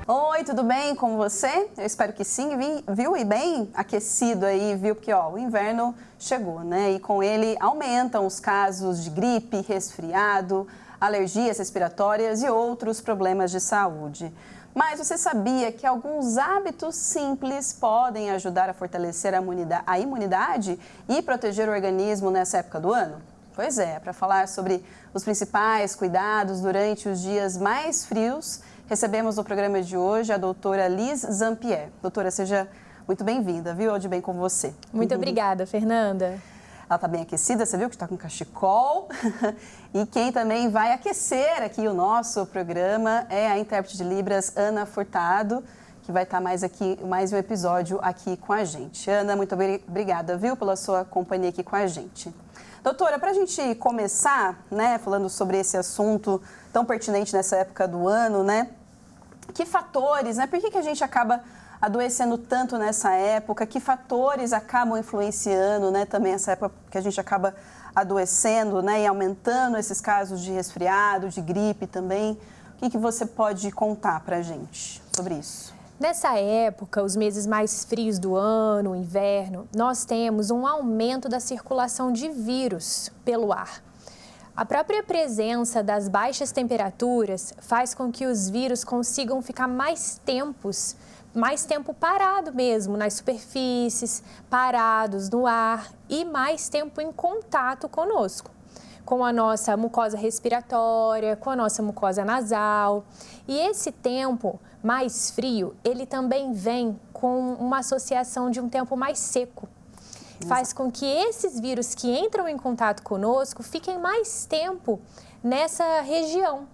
Oi, tudo bem com você? Eu espero que sim, viu? E bem aquecido aí, viu? Porque o inverno chegou, né? E com ele aumentam os casos de gripe, resfriado, alergias respiratórias e outros problemas de saúde. Mas você sabia que alguns hábitos simples podem ajudar a fortalecer a imunidade e proteger o organismo nessa época do ano? Pois é, para falar sobre os principais cuidados durante os dias mais frios, recebemos no programa de hoje a doutora Liz Zampier. Doutora, seja muito bem-vinda, viu? Onde bem com você. Muito obrigada, Fernanda. Ela está bem aquecida, você viu que está com cachecol. E quem também vai aquecer aqui o nosso programa é a intérprete de Libras, Ana Furtado, que vai estar mais um episódio aqui com a gente. Ana, muito obrigada, viu, pela sua companhia aqui com a gente. Doutora, para a gente começar, né, falando sobre esse assunto tão pertinente nessa época do ano, né? Que fatores, né? Por que a gente acaba adoecendo tanto nessa época? Que fatores acabam influenciando, né, também essa época que a gente acaba adoecendo, né, e aumentando esses casos de resfriado, de gripe também? O que você pode contar para a gente sobre isso? Nessa época, os meses mais frios do ano, o inverno, nós temos um aumento da circulação de vírus pelo ar. A própria presença das baixas temperaturas faz com que os vírus consigam ficar mais tempo parado mesmo nas superfícies, parados no ar e mais tempo em contato conosco, com a nossa mucosa respiratória, com a nossa mucosa nasal. E esse tempo mais frio, ele também vem com uma associação de um tempo mais seco. Faz com que esses vírus que entram em contato conosco fiquem mais tempo nessa região.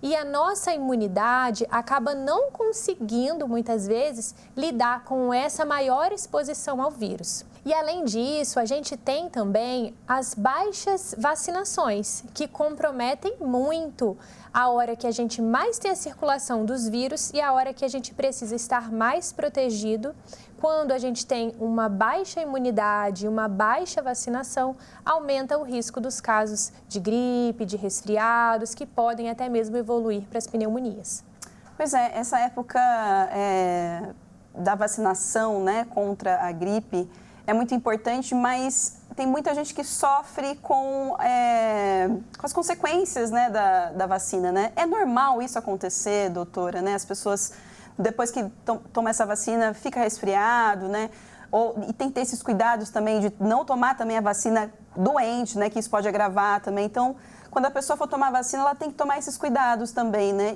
E a nossa imunidade acaba não conseguindo, muitas vezes, lidar com essa maior exposição ao vírus. E, além disso, a gente tem também as baixas vacinações, que comprometem muito a hora que a gente mais tem a circulação dos vírus e a hora que a gente precisa estar mais protegido. Quando a gente tem uma baixa imunidade, uma baixa vacinação, aumenta o risco dos casos de gripe, de resfriados, que podem até mesmo evoluir para as pneumonias. Pois é, essa época da vacinação, né, contra a gripe é muito importante, mas tem muita gente que sofre com as consequências, né, da vacina, né? É normal isso acontecer, doutora, né? As pessoas, depois que tomam essa vacina, fica resfriado, né? E tem que ter esses cuidados também de não tomar também a vacina doente, né? Que isso pode agravar também. Então, quando a pessoa for tomar a vacina, ela tem que tomar esses cuidados também, né?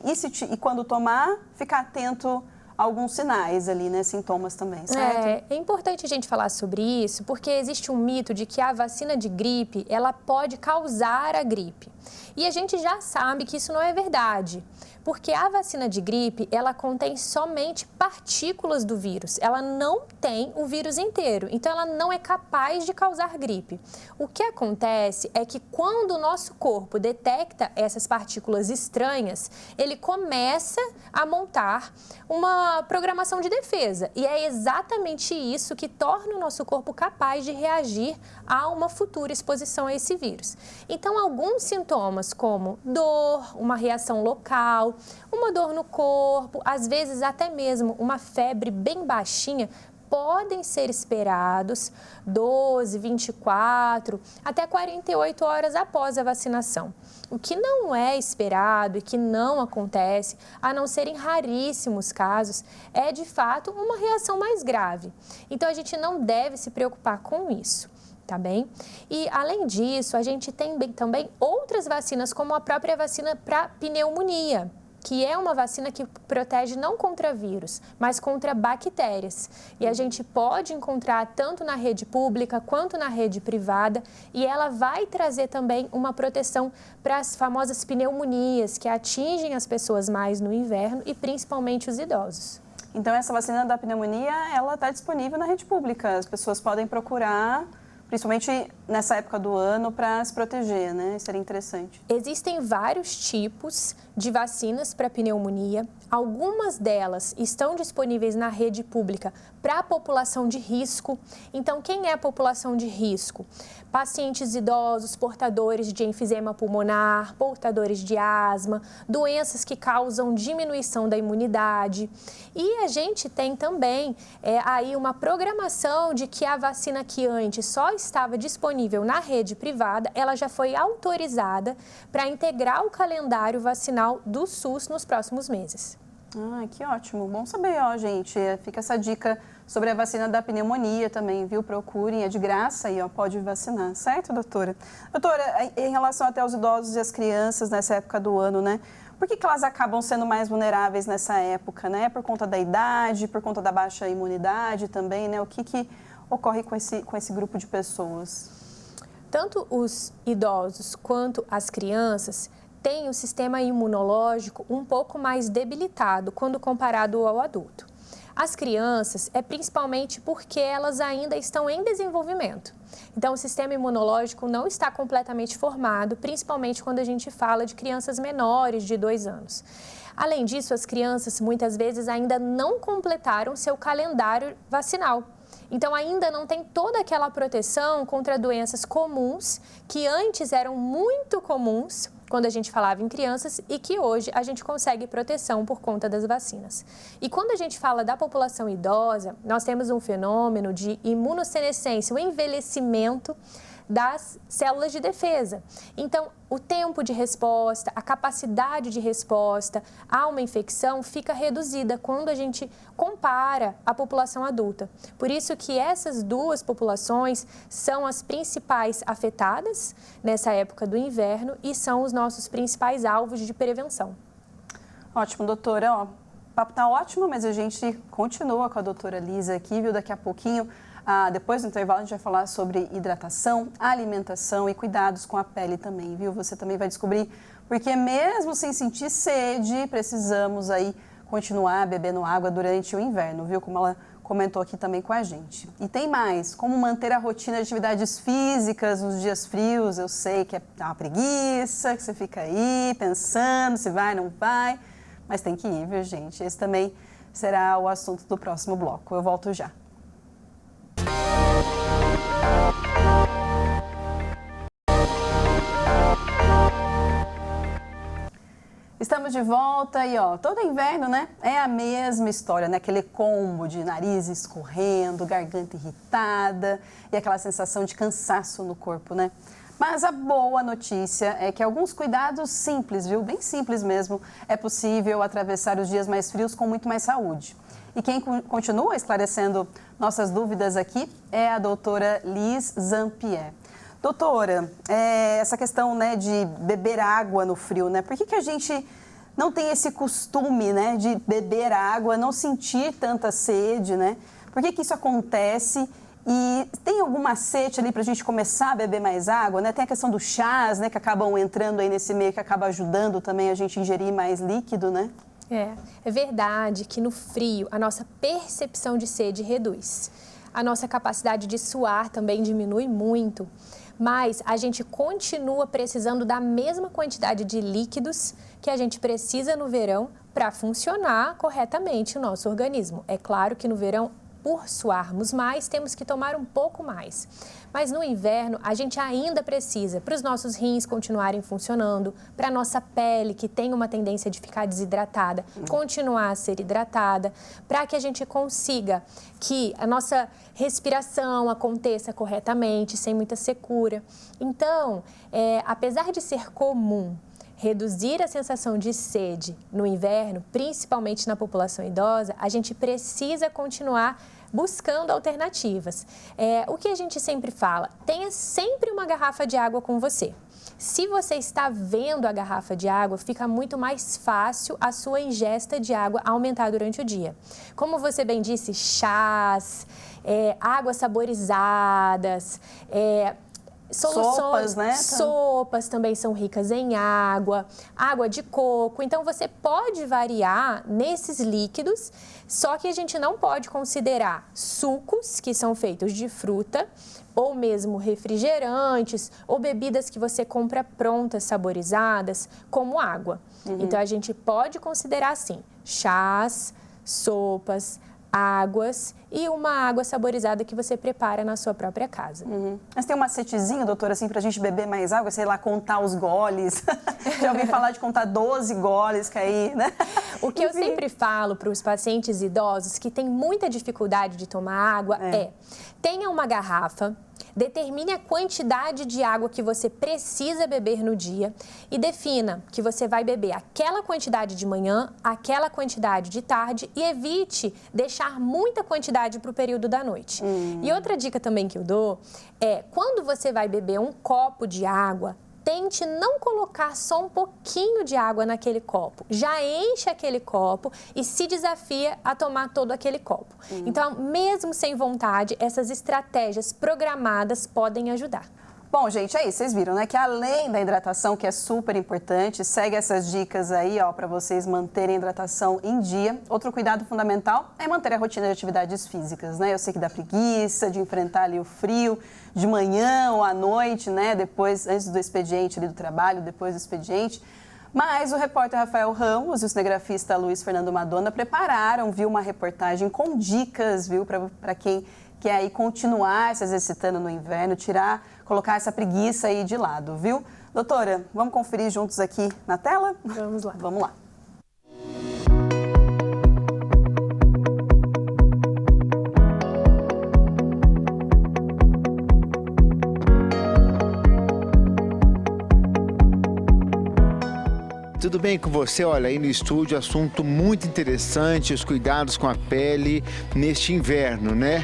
E quando tomar, ficar atento a alguns sinais ali, né? Sintomas também, certo? É importante a gente falar sobre isso, porque existe um mito de que a vacina de gripe, ela pode causar a gripe. E a gente já sabe que isso não é verdade, porque a vacina de gripe, ela contém somente partículas do vírus, ela não tem o vírus inteiro, então ela não é capaz de causar gripe. O que acontece é que quando o nosso corpo detecta essas partículas estranhas, ele começa a montar uma programação de defesa, e é exatamente isso que torna o nosso corpo capaz de reagir a uma futura exposição a esse vírus. Então, alguns sintomas como dor, uma reação local, uma dor no corpo, às vezes até mesmo uma febre bem baixinha, podem ser esperados 12, 24, até 48 horas após a vacinação. O que não é esperado e que não acontece, a não ser em raríssimos casos, é de fato uma reação mais grave. Então, a gente não deve se preocupar com isso. Tá bem? E, além disso, a gente tem também outras vacinas, como a própria vacina para pneumonia, que é uma vacina que protege não contra vírus, mas contra bactérias. E a gente pode encontrar tanto na rede pública quanto na rede privada, e ela vai trazer também uma proteção para as famosas pneumonias, que atingem as pessoas mais no inverno e principalmente os idosos. Então, essa vacina da pneumonia, ela está disponível na rede pública. As pessoas podem procurar, principalmente nessa época do ano, para se proteger, né? Seria interessante. Existem vários tipos de vacinas para pneumonia. algumas delas estão disponíveis na rede pública para a população de risco. Então, quem é a população de risco? Pacientes idosos, portadores de enfisema pulmonar, portadores de asma, doenças que causam diminuição da imunidade. E a gente tem também aí uma programação de que a vacina que antes só estava disponível na rede privada, ela já foi autorizada para integrar o calendário vacinal do SUS nos próximos meses. Ah, que ótimo. Bom saber, ó, gente. Fica essa dica sobre a vacina da pneumonia também, viu? Procurem, é de graça e ó, pode vacinar, certo, doutora? Doutora, em relação até aos idosos e as crianças nessa época do ano, né? Por que elas acabam sendo mais vulneráveis nessa época, né? Por conta da idade, por conta da baixa imunidade também, né? O que ocorre com esse grupo de pessoas? Tanto os idosos quanto as crianças têm o sistema imunológico um pouco mais debilitado quando comparado ao adulto. As crianças é principalmente porque elas ainda estão em desenvolvimento. Então, o sistema imunológico não está completamente formado, principalmente quando a gente fala de crianças menores de 2 anos. Além disso, as crianças muitas vezes ainda não completaram seu calendário vacinal. Então, ainda não tem toda aquela proteção contra doenças comuns que antes eram muito comuns quando a gente falava em crianças e que hoje a gente consegue proteção por conta das vacinas. E quando a gente fala da população idosa, nós temos um fenômeno de imunossenescência, o envelhecimento das células de defesa. Então, o tempo de resposta, a capacidade de resposta a uma infecção fica reduzida quando a gente compara a população adulta. Por isso que essas duas populações são as principais afetadas nessa época do inverno e são os nossos principais alvos de prevenção. Ótimo, doutora. Ó, o papo tá ótimo, mas a gente continua com a doutora Lisa aqui, viu? Daqui a pouquinho. Depois do intervalo, a gente vai falar sobre hidratação, alimentação e cuidados com a pele também, viu? Você também vai descobrir porque mesmo sem sentir sede, precisamos aí continuar bebendo água durante o inverno, viu? Como ela comentou aqui também com a gente. E tem mais, como manter a rotina de atividades físicas nos dias frios. Eu sei que é uma preguiça, que você fica aí pensando se vai, não vai, mas tem que ir, viu, gente? Esse também será o assunto do próximo bloco. Eu volto já. Estamos de volta e ó, todo inverno, né, é a mesma história, né, aquele combo de nariz escorrendo, garganta irritada e aquela sensação de cansaço no corpo, né? Mas a boa notícia é que alguns cuidados simples, viu, bem simples mesmo, é possível atravessar os dias mais frios com muito mais saúde. E quem continua esclarecendo nossas dúvidas aqui é a doutora Liz Zampier. Doutora, essa questão, né, de beber água no frio, né? Por que a gente não tem esse costume, né, de beber água, não sentir tanta sede, né? Por que isso acontece? E tem algum macete ali para a gente começar a beber mais água, né? Tem a questão dos chás, né, que acabam entrando aí nesse meio, que acaba ajudando também a gente a ingerir mais líquido, né? É verdade que no frio a nossa percepção de sede reduz. A nossa capacidade de suar também diminui muito. Mas a gente continua precisando da mesma quantidade de líquidos que a gente precisa no verão para funcionar corretamente o nosso organismo. É claro que no verão, por suarmos mais, temos que tomar um pouco mais. Mas no inverno, a gente ainda precisa, para os nossos rins continuarem funcionando, para a nossa pele, que tem uma tendência de ficar desidratada, continuar a ser hidratada, para que a gente consiga que a nossa respiração aconteça corretamente, sem muita secura. Então, apesar de ser comum reduzir a sensação de sede no inverno, principalmente na população idosa, a gente precisa continuar buscando alternativas. O que a gente sempre fala, tenha sempre uma garrafa de água com você. Se você está vendo a garrafa de água, fica muito mais fácil a sua ingesta de água aumentar durante o dia. Como você bem disse, chás, águas saborizadas, Sopas, né? Sopas também são ricas em água, água de coco. Então, você pode variar nesses líquidos, só que a gente não pode considerar sucos, que são feitos de fruta, ou mesmo refrigerantes, ou bebidas que você compra prontas, saborizadas, como água. Então, a gente pode considerar, assim, chás, sopas, águas e uma água saborizada que você prepara na sua própria casa. Mas tem um macetezinho, doutora, assim, pra gente beber mais água? Sei lá, contar os goles. Já ouvi falar de contar 12 goles, que aí, né? O que eu sempre falo para os pacientes idosos que têm muita dificuldade de tomar água tenha uma garrafa, determine a quantidade de água que você precisa beber no dia e defina que você vai beber aquela quantidade de manhã, aquela quantidade de tarde e evite deixar muita quantidade para o período da noite. E outra dica também que eu dou é, quando você vai beber um copo de água, tente não colocar só um pouquinho de água naquele copo. Já enche aquele copo e se desafia a tomar todo aquele copo. Então, mesmo sem vontade, essas estratégias programadas podem ajudar. Bom, gente, é isso. Vocês viram, né? Que além da hidratação, que é super importante, segue essas dicas aí, ó, para vocês manterem a hidratação em dia. Outro cuidado fundamental é manter a rotina de atividades físicas, né? Eu sei que dá preguiça de enfrentar ali o frio de manhã ou à noite, né? Depois, antes do expediente ali do trabalho, depois do expediente. Mas o repórter Rafael Ramos e o cinegrafista Luiz Fernando Madonna prepararam, viu, uma reportagem com dicas, viu, para quem quer aí continuar se exercitando no inverno, colocar essa preguiça aí de lado, viu? Doutora, vamos conferir juntos aqui na tela? Vamos lá. Vamos lá. Tudo bem com você? Olha, aí no estúdio, assunto muito interessante, os cuidados com a pele neste inverno, né?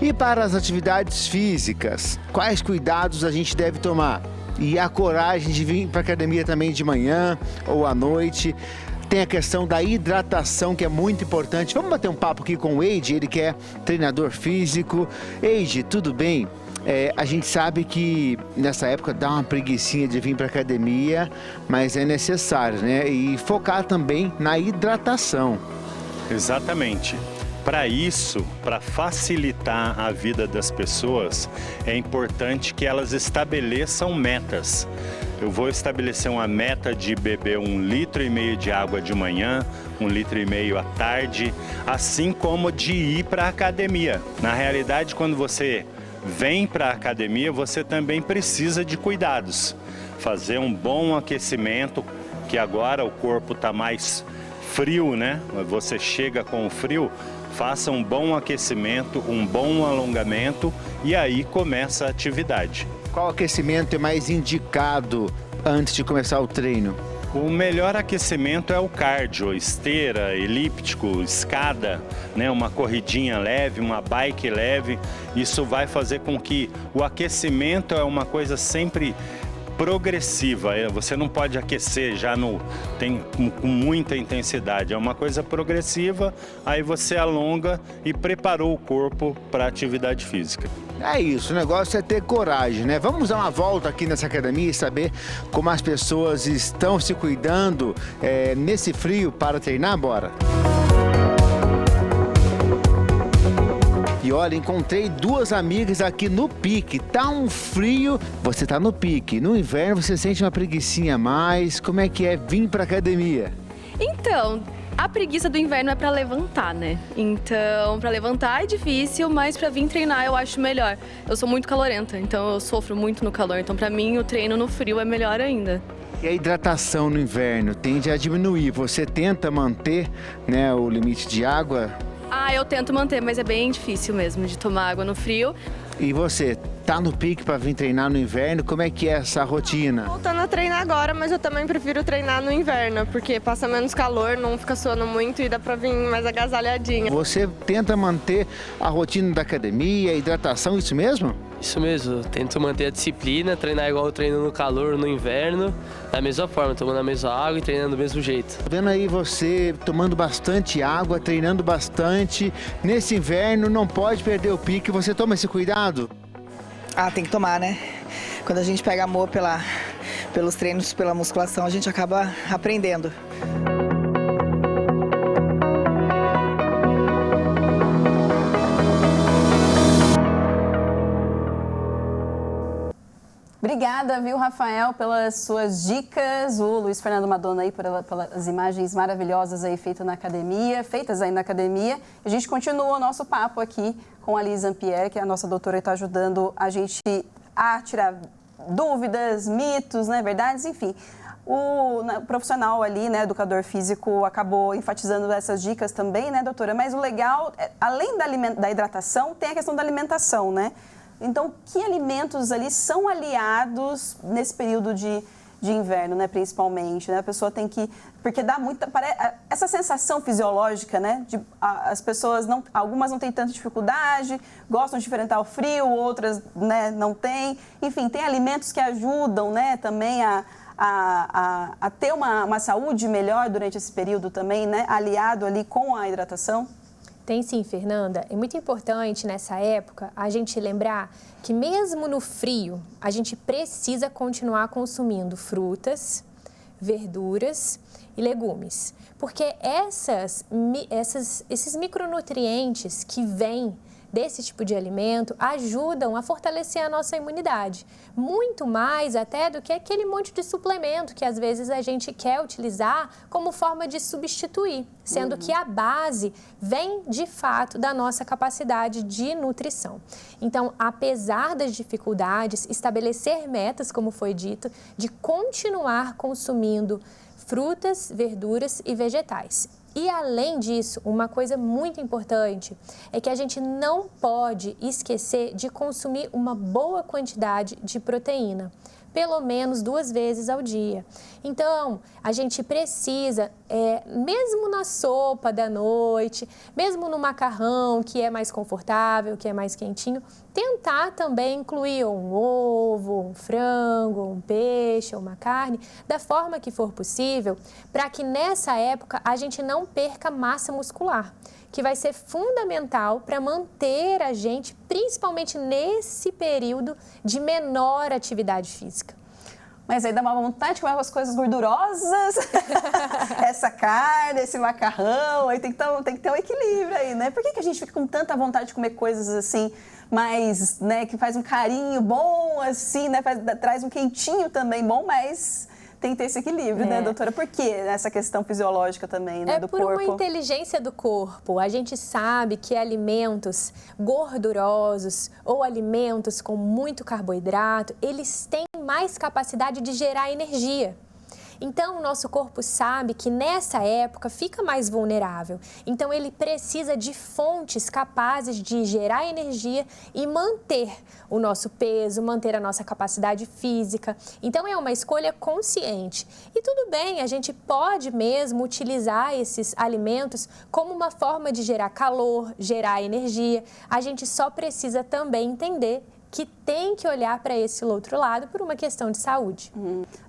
E para as atividades físicas, quais cuidados a gente deve tomar? E a coragem de vir para a academia também de manhã ou à noite. Tem a questão da hidratação, que é muito importante. Vamos bater um papo aqui com o Eide, ele que é treinador físico. Eide, tudo bem? A gente sabe que nessa época dá uma preguicinha de vir para a academia, mas é necessário, né? E focar também na hidratação. Exatamente. Para isso, para facilitar a vida das pessoas, é importante que elas estabeleçam metas. Eu vou estabelecer uma meta de beber 1,5 litro de água de manhã, 1,5 litro à tarde, assim como de ir para a academia. Na realidade, quando você vem para a academia, você também precisa de cuidados. Fazer um bom aquecimento, que agora o corpo está mais frio, né? Você chega com o frio, faça um bom aquecimento, um bom alongamento e aí começa a atividade. Qual aquecimento é mais indicado antes de começar o treino? O melhor aquecimento é o cardio, esteira, elíptico, escada, né? Uma corridinha leve, uma bike leve. Isso vai fazer com que o aquecimento é uma coisa sempre progressiva. Você não pode aquecer já com muita intensidade. É uma coisa progressiva, aí você alonga e preparou o corpo para a atividade física. É isso, o negócio é ter coragem, né? Vamos dar uma volta aqui nessa academia e saber como as pessoas estão se cuidando nesse frio para treinar, bora? E olha, encontrei duas amigas aqui no pique. Tá um frio, você tá no pique. No inverno você sente uma preguicinha a mais. Como é que é vir pra academia? Então, a preguiça do inverno é pra levantar, né? Então, pra levantar é difícil, mas pra vir treinar eu acho melhor. Eu sou muito calorenta, então eu sofro muito no calor. Então, pra mim, o treino no frio é melhor ainda. E a hidratação no inverno tende a diminuir. Você tenta manter, né, o limite de água? Eu tento manter, mas é bem difícil mesmo de tomar água no frio. E você, tá no pique para vir treinar no inverno? Como é que é essa rotina? Voltando a treinar agora, mas eu também prefiro treinar no inverno, porque passa menos calor, não fica suando muito e dá pra vir mais agasalhadinha. Você tenta manter a rotina da academia, a hidratação, isso mesmo? Isso mesmo, tento manter a disciplina, treinar igual eu treino no calor, no inverno, da mesma forma, tomando a mesma água e treinando do mesmo jeito. Vendo aí você tomando bastante água, treinando bastante, nesse inverno não pode perder o pique, você toma esse cuidado? Tem que tomar, né? quando a gente pega amor pelos treinos, pela musculação, a gente acaba aprendendo. Obrigada, viu, Rafael, pelas suas dicas. O Luiz Fernando Madonna aí pelas imagens maravilhosas aí feitas aí na academia. A gente continua o nosso papo aqui com a Liz Zampieri, que é a nossa doutora e está ajudando a gente a tirar dúvidas, mitos, né, verdades, enfim. O profissional ali, né, educador físico, acabou enfatizando essas dicas também, né, doutora? Mas o legal, além da hidratação, tem a questão da alimentação, né? Então, que alimentos ali são aliados nesse período de inverno, né, principalmente, né? A pessoa tem que... Porque dá muita... Essa sensação fisiológica, né? As pessoas, algumas não têm tanta dificuldade, gostam de enfrentar o frio, outras, né, não têm. Enfim, tem alimentos que ajudam, né, também a ter uma saúde melhor durante esse período também, né? Aliado ali com a hidratação. Tem sim, Fernanda. É muito importante nessa época a gente lembrar que mesmo no frio, a gente precisa continuar consumindo frutas, verduras e legumes. Porque esses micronutrientes que vêm desse tipo de alimento ajudam a fortalecer a nossa imunidade. Muito mais até do que aquele monte de suplemento que às vezes a gente quer utilizar como forma de substituir, sendo que a base vem de fato da nossa capacidade de nutrição. Então, apesar das dificuldades, estabelecer metas, como foi dito, de continuar consumindo frutas, verduras e vegetais. E, além disso, uma coisa muito importante é que a gente não pode esquecer de consumir uma boa quantidade de proteína, pelo menos 2 vezes ao dia. Então, a gente precisa, mesmo na sopa da noite, mesmo no macarrão, que é mais confortável, que é mais quentinho, tentar também incluir um ovo, um frango, um peixe, uma carne, da forma que for possível, para que nessa época a gente não perca massa muscular, que vai ser fundamental para manter a gente, principalmente nesse período de menor atividade física. Mas aí dá uma vontade de comer umas coisas gordurosas, essa carne, esse macarrão, aí tem que ter um equilíbrio aí, né? Por que a gente fica com tanta vontade de comer coisas assim, mais, né, que faz um carinho bom, assim, né, traz um quentinho também bom, mas tem que ter esse equilíbrio, né, doutora? Por que essa questão fisiológica também, né, do corpo? É por uma inteligência do corpo. A gente sabe que alimentos gordurosos ou alimentos com muito carboidrato, eles têm mais capacidade de gerar energia. Então, o nosso corpo sabe que nessa época fica mais vulnerável. Então, ele precisa de fontes capazes de gerar energia e manter o nosso peso, manter a nossa capacidade física. Então, é uma escolha consciente. E tudo bem, a gente pode mesmo utilizar esses alimentos como uma forma de gerar calor, gerar energia. A gente só precisa também entender que tem que olhar para esse outro lado por uma questão de saúde.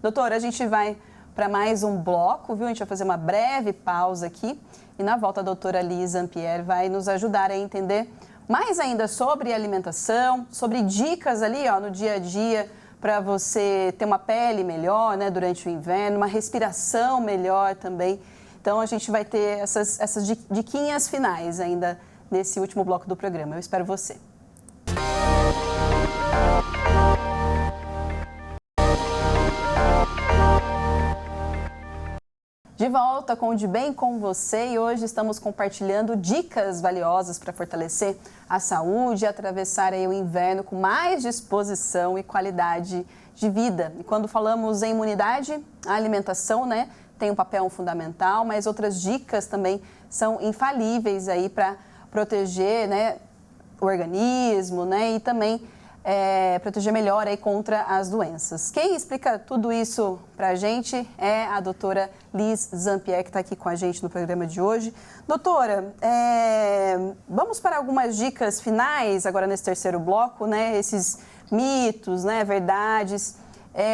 Doutora, a gente vai para mais um bloco, viu? A gente vai fazer uma breve pausa aqui e na volta a doutora Liz Zampieri vai nos ajudar a entender mais ainda sobre alimentação, sobre dicas ali, ó, no dia a dia para você ter uma pele melhor, né, durante o inverno, uma respiração melhor também. Então a gente vai ter essas diquinhas finais ainda nesse último bloco do programa. Eu espero você. De volta com o De Bem com você e hoje estamos compartilhando dicas valiosas para fortalecer a saúde e atravessar aí o inverno com mais disposição e qualidade de vida. E quando falamos em imunidade, a alimentação, né, tem um papel fundamental, mas outras dicas também são infalíveis aí para proteger, né, o organismo, né, e também proteger melhor aí contra as doenças. Quem explica tudo isso para a gente é a doutora Liz Zampieri, que está aqui com a gente no programa de hoje. Doutora, vamos para algumas dicas finais agora nesse terceiro bloco, né? Esses mitos, né? Verdades,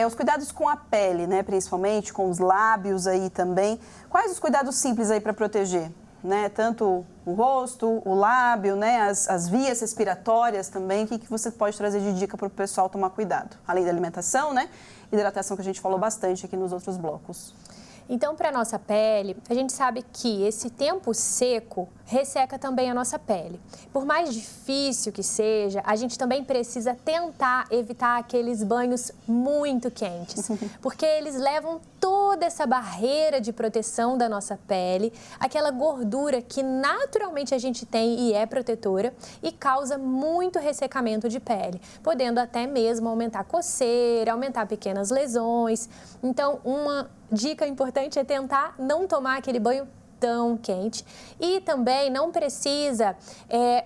os cuidados com a pele, né? Principalmente com os lábios aí também. Quais os cuidados simples aí para proteger, né? Tanto o rosto, o lábio, né, as vias respiratórias também. O que você pode trazer de dica para o pessoal tomar cuidado? Além da alimentação, né? Hidratação que a gente falou bastante aqui nos outros blocos. Então, para a nossa pele, a gente sabe que esse tempo seco resseca também a nossa pele. Por mais difícil que seja, a gente também precisa tentar evitar aqueles banhos muito quentes, porque eles levam toda essa barreira de proteção da nossa pele, aquela gordura que naturalmente a gente tem e é protetora e causa muito ressecamento de pele, podendo até mesmo aumentar coceira, aumentar pequenas lesões. Então, uma dica importante é tentar não tomar aquele banho tão quente e também não precisa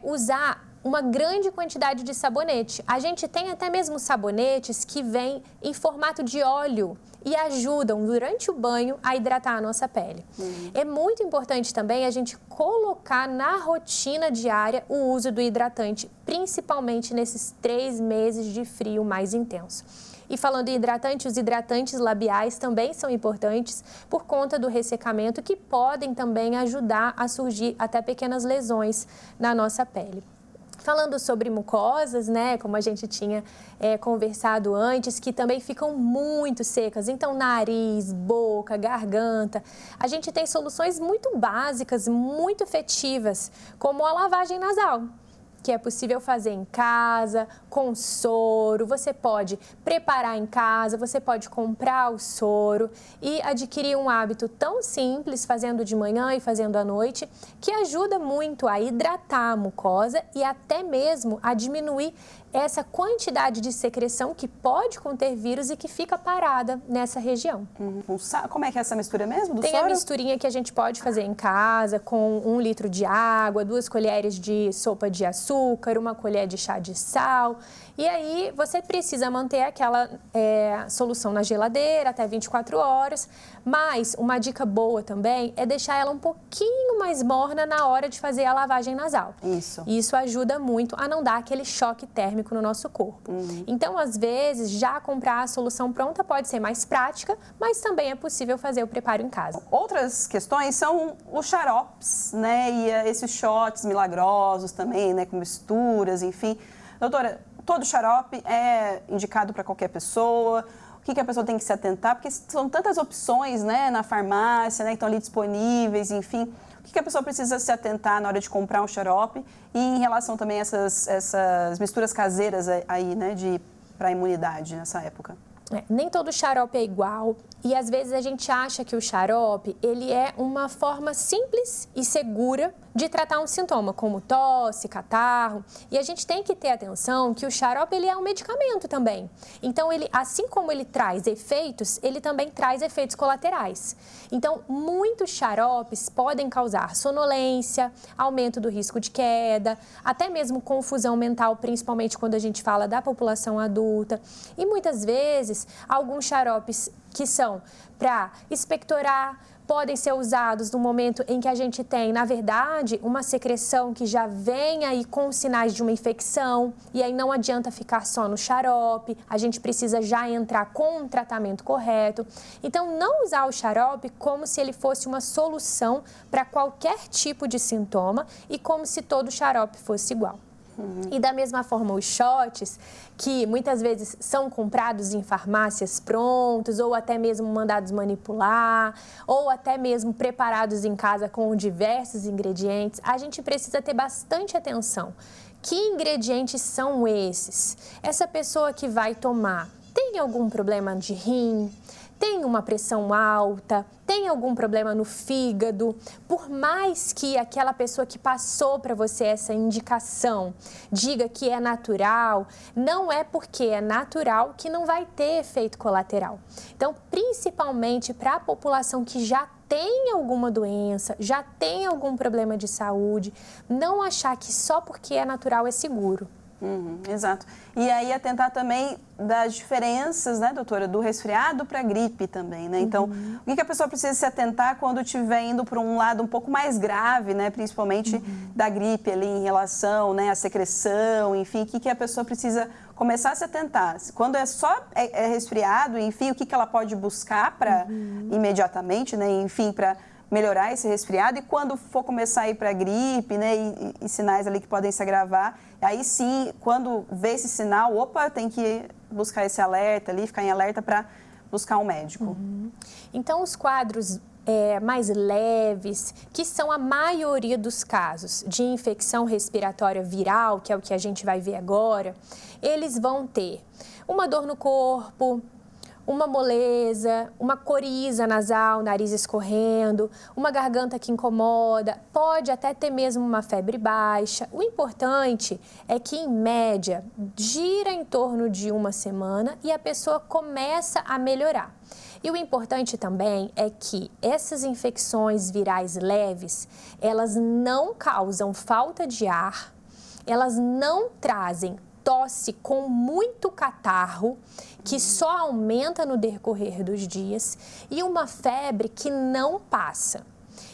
usar uma grande quantidade de sabonete. A gente tem até mesmo sabonetes que vêm em formato de óleo e ajudam durante o banho a hidratar a nossa pele. É muito importante também a gente colocar na rotina diária o uso do hidratante, principalmente nesses 3 meses de frio mais intenso. E falando em hidratante, os hidratantes labiais também são importantes por conta do ressecamento, que podem também ajudar a surgir até pequenas lesões na nossa pele. Falando sobre mucosas, né, como a gente tinha conversado antes, que também ficam muito secas, então nariz, boca, garganta, a gente tem soluções muito básicas, muito efetivas, como a lavagem nasal, que é possível fazer em casa, com soro, você pode preparar em casa, você pode comprar o soro e adquirir um hábito tão simples, fazendo de manhã e fazendo à noite, que ajuda muito a hidratar a mucosa e até mesmo a diminuir essa quantidade de secreção que pode conter vírus e que fica parada nessa região. Como é que é essa mistura mesmo do Tem soro? a misturinha que a gente pode fazer em casa com 1 litro de água, 2 colheres de sopa de açúcar, 1 colher de chá de sal. E aí você precisa manter aquela solução na geladeira até 24 horas. Mas uma dica boa também é deixar ela um pouquinho mais morna na hora de fazer a lavagem nasal. Isso ajuda muito a não dar aquele choque térmico no nosso corpo. Então, às vezes, já comprar a solução pronta pode ser mais prática, mas também é possível fazer o preparo em casa. Outras questões são os xaropes, né? E esses shots milagrosos também, né? Com misturas, enfim. Doutora, todo xarope é indicado para qualquer pessoa? O que a pessoa tem que se atentar? Porque são tantas opções, né? Na farmácia, né? Que estão ali disponíveis, enfim. O que a pessoa precisa se atentar na hora de comprar um xarope e em relação também a essas misturas caseiras aí, né, para a imunidade nessa época? Nem todo xarope é igual e às vezes a gente acha que o xarope ele é uma forma simples e segura de tratar um sintoma, como tosse, catarro. E a gente tem que ter atenção que o xarope ele é um medicamento também. Então, ele, assim como ele traz efeitos, ele também traz efeitos colaterais. Então, muitos xaropes podem causar sonolência, aumento do risco de queda, até mesmo confusão mental, principalmente quando a gente fala da população adulta. E muitas vezes, alguns xaropes que são para expectorar, podem ser usados no momento em que a gente tem, na verdade, uma secreção que já vem aí com sinais de uma infecção, e aí não adianta ficar só no xarope, a gente precisa já entrar com um tratamento correto. Então, não usar o xarope como se ele fosse uma solução para qualquer tipo de sintoma e como se todo xarope fosse igual. E da mesma forma, os shots, que muitas vezes são comprados em farmácias prontos, ou até mesmo mandados manipular, ou até mesmo preparados em casa com diversos ingredientes, a gente precisa ter bastante atenção. Que ingredientes são esses? Essa pessoa que vai tomar tem algum problema de rim? Tem uma pressão alta, tem algum problema no fígado, por mais que aquela pessoa que passou para você essa indicação diga que é natural, não é porque é natural que não vai ter efeito colateral. Então, principalmente para a população que já tem alguma doença, já tem algum problema de saúde, não achar que só porque é natural é seguro. Exato. E aí atentar também das diferenças, né, doutora, do resfriado para a gripe também, né? Então, o que a pessoa precisa se atentar quando estiver indo para um lado um pouco mais grave, né, principalmente da gripe ali em relação, né, à secreção, enfim, o que a pessoa precisa começar a se atentar? Quando é só resfriado, enfim, o que ela pode buscar para imediatamente, né, enfim, para melhorar esse resfriado, e quando for começar a ir para a gripe, né, e sinais ali que podem se agravar, aí sim, quando vê esse sinal, opa, tem que buscar esse alerta ali, ficar em alerta para buscar um médico. Então, os quadros mais leves, que são a maioria dos casos de infecção respiratória viral, que é o que a gente vai ver agora, eles vão ter uma dor no corpo, uma moleza, uma coriza nasal, nariz escorrendo, uma garganta que incomoda, pode até ter mesmo uma febre baixa. O importante é que, em média, gira em torno de uma semana e a pessoa começa a melhorar. E o importante também é que essas infecções virais leves, elas não causam falta de ar, elas não trazem tosse com muito catarro, que só aumenta no decorrer dos dias, e uma febre que não passa.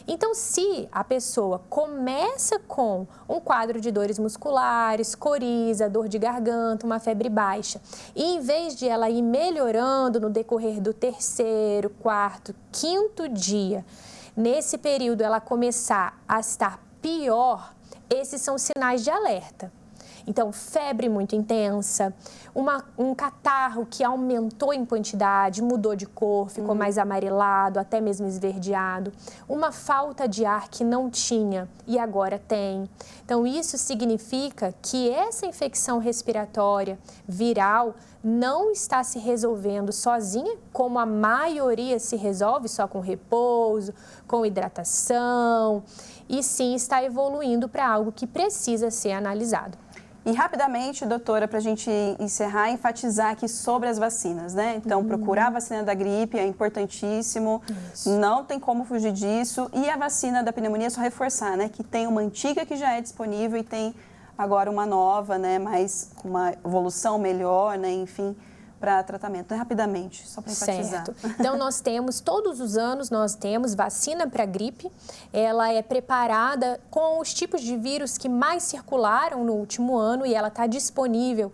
Então, se a pessoa começa com um quadro de dores musculares, coriza, dor de garganta, uma febre baixa, e em vez de ela ir melhorando no decorrer do 3º, 4º, 5º dia, nesse período ela começar a estar pior, esses são sinais de alerta. Então, febre muito intensa, um catarro que aumentou em quantidade, mudou de cor, ficou mais amarelado, até mesmo esverdeado, uma falta de ar que não tinha e agora tem. Então, isso significa que essa infecção respiratória viral não está se resolvendo sozinha, como a maioria se resolve, só com repouso, com hidratação, e sim está evoluindo para algo que precisa ser analisado. E rapidamente, doutora, para a gente encerrar, enfatizar aqui sobre as vacinas, né? Então, procurar a vacina da gripe é importantíssimo, não tem como fugir disso. E a vacina da pneumonia, só reforçar, né? Que tem uma antiga que já é disponível e tem agora uma nova, né? Mas com uma evolução melhor, né? Enfim, para tratamento. Rapidamente, só para enfatizar. Certo. Então, nós temos, todos os anos, nós temos vacina para gripe. Ela é preparada com os tipos de vírus que mais circularam no último ano e ela está disponível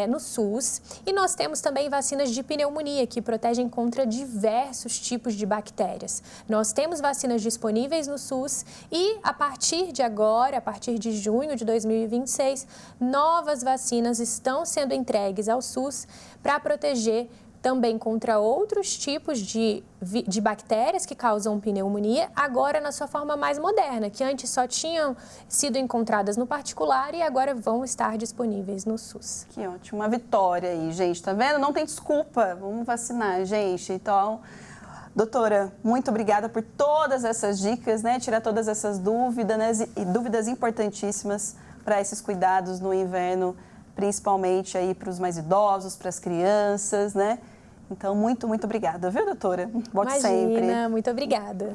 no SUS. E nós temos também vacinas de pneumonia, que protegem contra diversos tipos de bactérias. Nós temos vacinas disponíveis no SUS e, a partir de agora, a partir de junho de 2026, novas vacinas estão sendo entregues ao SUS para proteger também contra outros tipos de bactérias que causam pneumonia, agora na sua forma mais moderna, que antes só tinham sido encontradas no particular e agora vão estar disponíveis no SUS. Que ótimo, uma vitória aí, gente, tá vendo? Não tem desculpa, vamos vacinar, gente. Então, doutora, muito obrigada por todas essas dicas, né? Tirar todas essas dúvidas, né? E dúvidas importantíssimas para esses cuidados no inverno, principalmente aí para os mais idosos, para as crianças, né? Então, muito obrigada, viu, doutora? Volte sempre. Imagina, muito obrigada.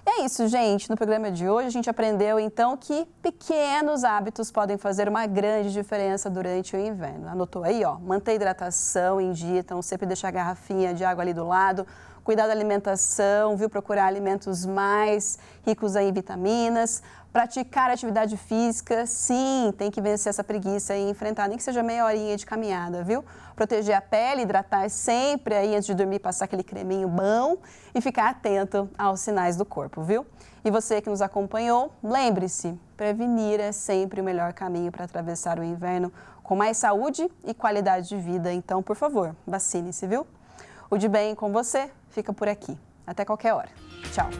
É isso, gente. No programa de hoje, a gente aprendeu, então, que pequenos hábitos podem fazer uma grande diferença durante o inverno. Anotou aí, ó, manter a hidratação em dia, então sempre deixar a garrafinha de água ali do lado, cuidar da alimentação, viu? Procurar alimentos mais ricos em vitaminas, praticar atividade física, sim, tem que vencer essa preguiça e enfrentar, nem que seja meia horinha de caminhada, viu? Proteger a pele, hidratar sempre aí antes de dormir, passar aquele creminho bom e ficar atento aos sinais do corpo, viu? E você que nos acompanhou, lembre-se, prevenir é sempre o melhor caminho para atravessar o inverno com mais saúde e qualidade de vida. Então, por favor, vacine-se, viu? O De Bem com você fica por aqui. Até qualquer hora. Tchau.